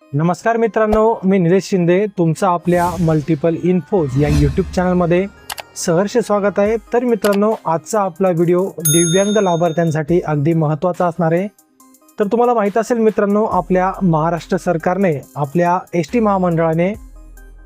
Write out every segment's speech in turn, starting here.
नमस्कार मित्रांनो, मी निलेश शिंदे तुमचं आपल्या मल्टिपल इन्फोज या यूट्यूब चॅनलमध्ये सहर्ष स्वागत आहे। तर मित्रांनो, आजचा आपला व्हिडिओ दिव्यांग लाभार्थ्यांसाठी अगदी महत्त्वाचा असणार आहे। तर तुम्हाला माहित असेल मित्रांनो, आपल्या महाराष्ट्र सरकारने आपल्या एसटी महामंडळाने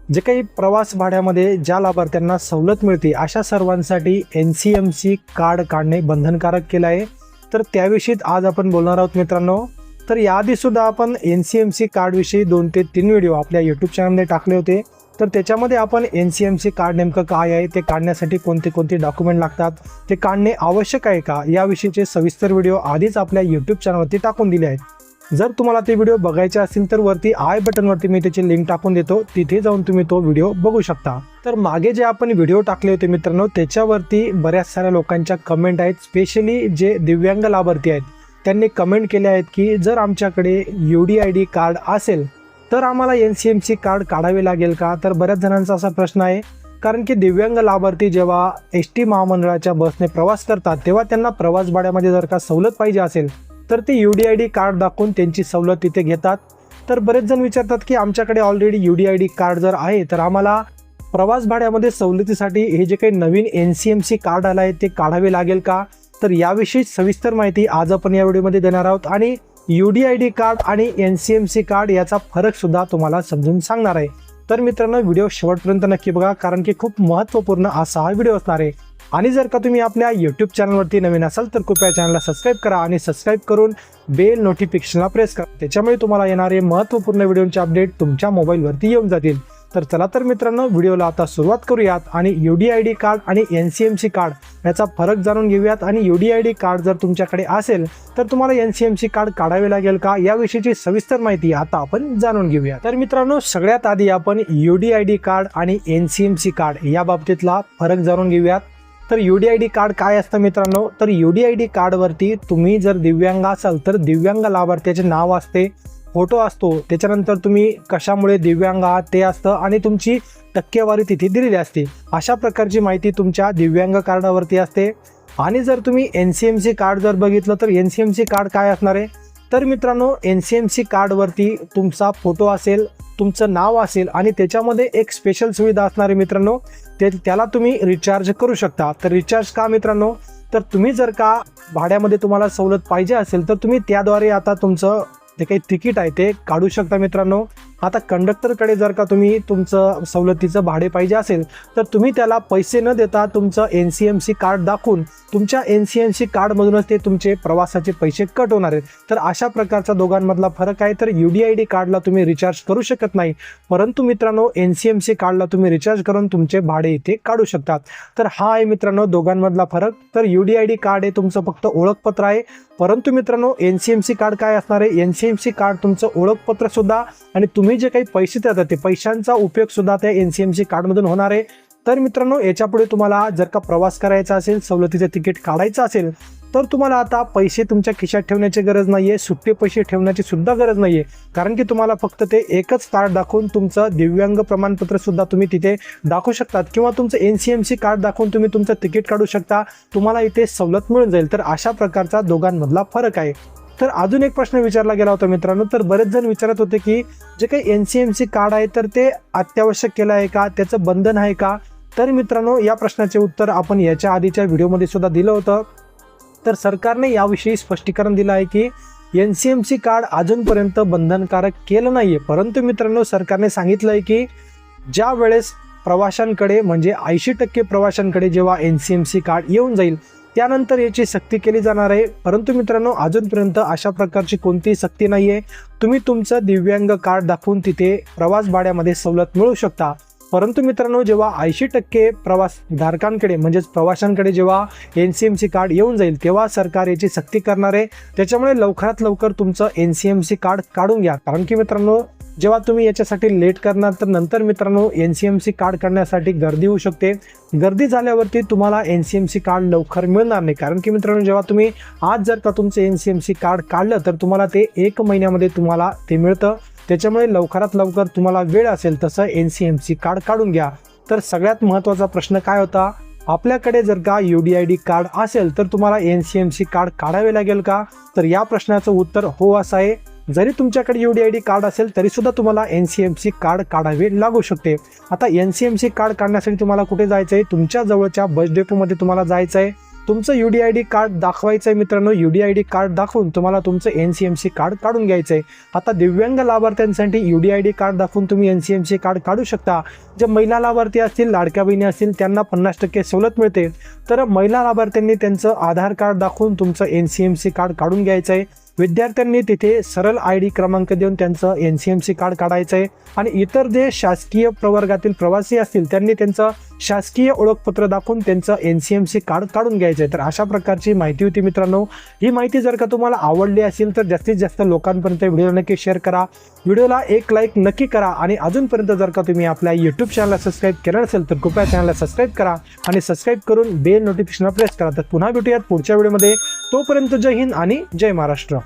जे काही प्रवास भाड्यामध्ये ज्या लाभार्थ्यांना सवलत मिळते अशा सर्वांसाठी NCMC कार्ड काढणे बंधनकारक केलं आहे। तर त्याविषयी आज आपण बोलणार आहोत मित्रांनो। तर याआधी सुद्धा आपण NCMC कार्डविषयी 2 ते 3 व्हिडिओ आपल्या यूट्यूब चॅनलमध्ये टाकले होते। तर त्याच्यामध्ये आपण NCMC कार्ड नेमकं काय आहे, ते काढण्यासाठी कोणते डॉक्युमेंट लागतात, ते काढणे आवश्यक आहे का, याविषयीचे सविस्तर व्हिडिओ आधीच आपल्या यूट्यूब चॅनलवरती टाकून दिले आहेत। जर तुम्हाला ते व्हिडिओ बघायचे असतील तर वरती आय बटनवरती मी त्याची लिंक टाकून देतो, तिथे जाऊन तुम्ही तो व्हिडिओ बघू शकता। तर मागे जे आपण व्हिडिओ टाकले होते मित्रांनो, त्याच्यावरती बऱ्याच साऱ्या लोकांच्या कमेंट आहेत। स्पेशली जे दिव्यांग लाभार्थी आहेत त्यांनी कमेंट केले आहेत की जर आमच्याकडे UDID कार्ड असेल तर आम्हाला NCMC कार्ड काढावे लागेल का। तर बऱ्याच जणांचा असा प्रश्न आहे, कारण की दिव्यांग लाभार्थी जेव्हा एसटी महामंडळाच्या बसने प्रवास करतात तेव्हा त्यांना प्रवास भाड्यामध्ये जर का सवलत पाहिजे असेल तर ते UDID कार्ड दाखवून त्यांची सवलत तिथे घेतात। तर बरेच जण विचारतात की आमच्याकडे ऑलरेडी UDID कार्ड जर आहे तर आम्हाला प्रवास भाड्यामध्ये सवलतीसाठी हे जे काही नवीन NCMC कार्ड आलं आहे ते काढावे लागेल का। तर याविषयी सविस्तर माहिती आज आपण या व्हिडिओमध्ये देणार आहोत आणि UDID कार्ड आणि NCMC कार्ड याचा फरक सुद्धा तुम्हाला समजून सांगणार आहे। तर मित्रांनो, व्हिडिओ शेवटपर्यंत नक्की बघा, कारण की खूप महत्त्वपूर्ण असा हा व्हिडिओ असणार आहे। आणि जर का तुम्ही आपल्या यूट्यूब चॅनलवरती नवीन असाल तर कृपया चॅनलला सबस्क्राईब करा आणि सबस्क्राईब करून बेल नोटिफिकेशनला प्रेस करा, त्याच्यामुळे तुम्हाला येणारे महत्त्वपूर्ण व्हिडिओचे अपडेट तुमच्या मोबाईलवरती येऊन जातील। तर चला तर मित्रांनो, व्हिडिओला आता सुरुवात करूयात आणि UDID कार्ड आणि NCMC कार्ड याचा फरक जाणून घेऊयात। आणि UDID कार्ड जर तुमच्याकडे असेल तर तुम्हाला NCMC कार्ड काढावे लागेल का, याविषयीची सविस्तर माहिती आता आपण जाणून घेऊया। तर मित्रांनो, सगळ्यात आधी आपण UDID कार्ड आणि NCMC कार्ड या बाबतीतला फरक जाणून घेऊयात। तर UDID कार्ड काय असतं मित्रांनो, तर UDID कार्डवरती तुम्ही जर दिव्यांग असाल तर दिव्यांग लाभार्थ्याचे नाव असते, फोटो असतो, त्याच्यानंतर तुम्ही कशामुळे दिव्यांग आहात ते असतं आणि तुमची टक्केवारी तिथे दिलेली असते। अशा प्रकारची माहिती तुमच्या दिव्यांग कार्डावरती असते। आणि जर तुम्ही NCMC कार्ड जर बघितलं तर NCMC कार्ड काय असणार आहे, तर मित्रांनो NCMC कार्डवरती तुमचा फोटो असेल, तुमचं नाव असेल आणि त्याच्यामध्ये एक स्पेशल सुविधा असणार आहे मित्रांनो, त्याला तुम्ही रिचार्ज करू शकता। तर रिचार्ज का मित्रांनो, तर तुम्ही जर का भाड्यामध्ये तुम्हाला सवलत पाहिजे असेल तर तुम्ही त्याद्वारे आता तुमचं ते काही तिकीट आहे ते काढू शकता मित्रांनो। आता कंडक्टरकडे जर का तुम्ही तुमचं सवलतीचं भाडे पाहिजे असेल तर तुम्ही त्याला पैसे न देता तुमचं NCMC कार्ड दाखवून तुमच्या NCMC कार्डमधूनच ते तुमचे प्रवासाचे पैसे कट होणार आहेत। तर अशा प्रकारचा दोघांमधला फरक आहे। तर UDID कार्डला तुम्ही रिचार्ज करू शकत नाही, परंतु मित्रांनो NCMC कार्डला तुम्ही रिचार्ज करून तुमचे भाडे इथे काढू शकतात। तर हा आहे मित्रांनो दोघांमधला फरक। तर UDID कार्ड हे तुमचं फक्त ओळखपत्र आहे, परंतु मित्रांनो NCMC कार्ड काय असणार आहे, NCMC कार्ड तुमचं ओळखपत्र सुद्धा आणि तुम्ही जे काही पैसे देतात ते पैशांचा उपयोग सुद्धा त्या NCMC कार्डमधून होणार आहे। तर मित्रांनो, याच्यापुढे तुम्हाला जर का प्रवास करायचा असेल, सवलतीचे तिकीट काढायचं असेल तर तुम्हाला आता पैसे तुमच्या खिशात ठेवण्याची गरज नाहीये, सुट्टे पैसे ठेवण्याची सुद्धा गरज नाहीये, कारण की तुम्हाला फक्त ते एकच कार्ड दाखवून तुमचं दिव्यांग प्रमाणपत्र सुद्धा तुम्ही तिथे दाखवू शकतात किंवा तुमचं NCMC कार्ड दाखवून तुम्ही तुमचं तिकीट काढू शकता, तुम्हाला इथे सवलत मिळून जाईल। तर अशा प्रकारचा दोघांमधला फरक आहे। तर अजून एक प्रश्न विचारला गेला होता मित्रांनो, तर बरेच जण विचारत होते की जे काही NCMC कार्ड आहे तर ते अत्यावश्यक केलं आहे का, त्याचं बंधन आहे का। तर मित्रांनो, या प्रश्नाचे उत्तर आपण याच्या आधीच्या व्हिडिओमध्ये सुद्धा दिलं होतं। तर सरकारने याविषयी स्पष्टीकरण दिलं आहे की NCMC कार्ड अजूनपर्यंत बंधनकारक केलं नाहीये, परंतु मित्रांनो सरकारने सांगितलं आहे की ज्या वेळेस प्रवाशांकडे म्हणजे 80% प्रवाशांकडे जेव्हा NCMC कार्ड येऊन जाईल त्यानंतर याची सक्ती केली जाणार आहे। परंतु मित्रांनो, अजूनपर्यंत अशा प्रकारची कोणतीही सक्ती नाहीये। तुम्ही तुमचं दिव्यांग कार्ड दाखवून तिथे प्रवास भाड्यामध्ये सवलत मिळवू शकता। परंतु मित्रांनो, जेव्हा 80% प्रवास धारकांकडे म्हणजेच प्रवाशांकडे जेव्हा NCMC कार्ड येऊन जाईल तेव्हा सरकार याची सक्ती करणार आहे। त्याच्यामुळे लवकरात लवकर तुमचं NCMC कार्ड काढून घ्या, कारण की मित्रांनो जेव्हा तुम्ही याच्यासाठी लेट करणार तर नंतर मित्रांनो NCMC कार्ड काढण्यासाठी गर्दी होऊ शकते। गर्दी झाल्यावरती तुम्हाला NCMC कार्ड लवकर मिळणार नाही, कारण की मित्रांनो जेव्हा तुम्ही आज जर का तुमचं NCMC कार्ड काढलं तर तुम्हाला ते 1 महिन्यामध्ये तुम्हाला ते मिळतं। त्याच्यामुळे लवकरात लवकर तुम्हाला वेळ असेल तसं NCMC कार्ड काढून घ्या। तर सगळ्यात महत्त्वाचा प्रश्न काय होता, आपल्याकडे जर का UDID कार्ड असेल तर तुम्हाला NCMC कार्ड काढावे लागेल का, तर या प्रश्नाचं उत्तर हो असं आहे। जरी तुमच्याकडे UDID कार्ड असेल तरी सुद्धा तुम्हाला NCMC कार्ड काढावे लागू शकते। आता NCMC कार्ड काढण्यासाठी तुम्हाला कुठे जायचं आहे, तुमच्या जवळच्या बस डेपोमध्ये तुम्हाला जायचं आहे, तुमचं UDID कार्ड दाखवायचं आहे मित्रांनो। UDID कार्ड दाखवून तुम्हाला तुमचं NCMC कार्ड काढून घ्यायचं आहे। आता दिव्यांग लाभार्थ्यांसाठी UDID कार्ड दाखवून तुम्ही NCMC कार्ड काढू शकता। जे महिला लाभार्थी असतील, लाडक्या बहिणी असतील, त्यांना 50% सवलत मिळते। तर महिला लाभार्थ्यांनी त्यांचं आधार कार्ड दाखवून तुमचं NCMC कार्ड काढून घ्यायचं आहे। विद्यार्थ्यांनी तिथे सरळ ID क्रमांक देऊन त्यांचं NCMC कार्ड काढायचं आहे। आणि इतर जे शासकीय प्रवर्गातील प्रवासी असतील त्यांनी त्यांचं शासकीय ओळखपत्र दाखवून त्यांचं NCMC कार्ड काढून घ्यायचं आहे। तर अशा प्रकारची माहिती होती मित्रांनो। ही माहिती जर का तुम्हाला आवडली असेल तर जास्तीत जास्त लोकांपर्यंत व्हिडिओ नक्की शेअर करा, व्हिडिओला एक लाईक नक्की करा आणि अजूनपर्यंत जर का तुम्ही आपल्या यूट्यूब चॅनलला सबस्क्राईब केलं नसेल तर कृपया चॅनलला सबस्क्राईब करा आणि सबस्क्राईब करून बेल नोटिफिकेशन प्रेस करा। तर पुन्हा भेटूयात पुढच्या व्हिडिओमध्ये। तोपर्यंत जय हिंद आणि जय महाराष्ट्र।